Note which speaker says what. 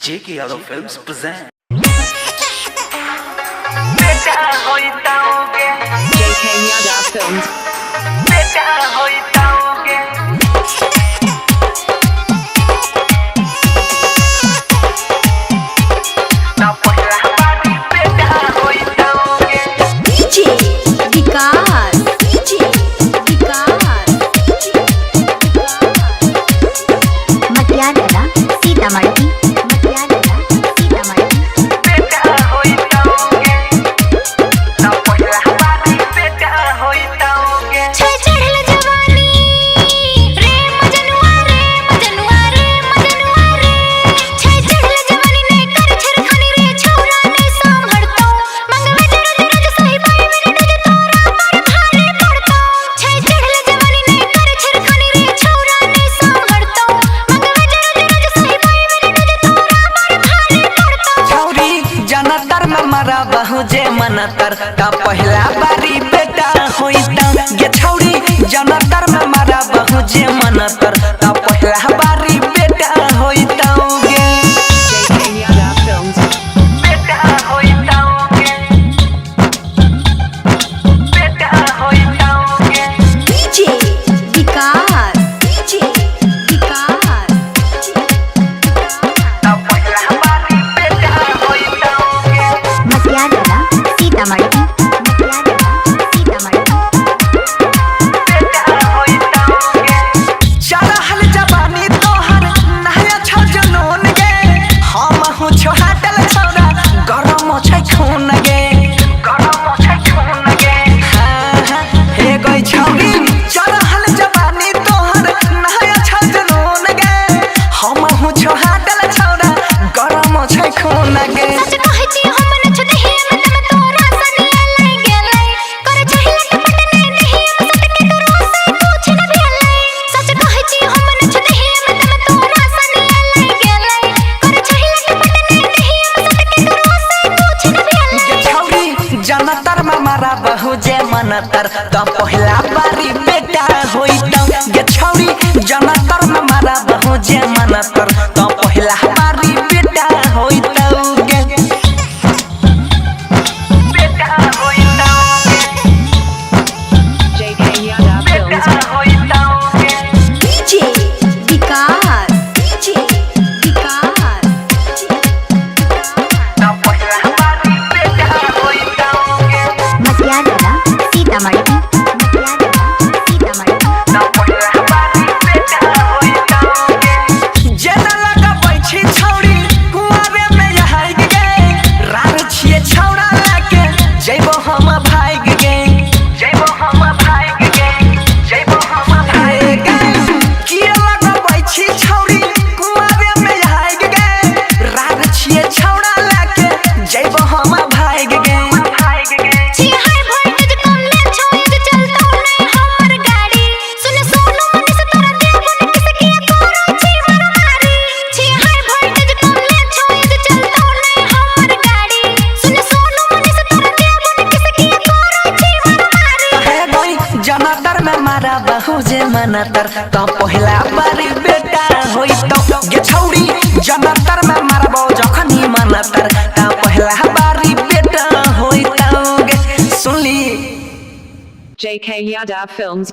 Speaker 1: J.K. Yadav Films present.
Speaker 2: J.K. Yadav Films.
Speaker 3: बहु जे मनतर का पहला बारी बेटा होइता ये छौरी जनतर में मारा बहु जे मनतर का पहला बारी बेटा होइता गे
Speaker 2: J.K. Yadav Films.
Speaker 3: बेटा होइता गे बेटा होइता गे
Speaker 4: डीजे विकास
Speaker 3: का पहला बारी बेटा होइता गे
Speaker 4: मटियाला सीतामढ़ी
Speaker 3: जनतर में मारा बहु जे मनतर तो पहला बारी बेटा होइता ये छौरी जनतर में मारा बहु जे मनतर तो पहला बारी बेटा होइता गे बेटा होइता
Speaker 2: J.K. Yadav Films.
Speaker 3: होइता गे
Speaker 4: डीजे विकास
Speaker 3: तो पहला बारी बेटा होइता गे
Speaker 4: मटियाला सीतामढ़ी
Speaker 3: जनतर में मारा बहु जे मनतर तो पहला बारी बेटा होइता गे छौरी जनतर में मारा बहु जखन ही मनतर तो पहला बारी बेटा होइता गे सुनली
Speaker 2: J.K. Yadav Films.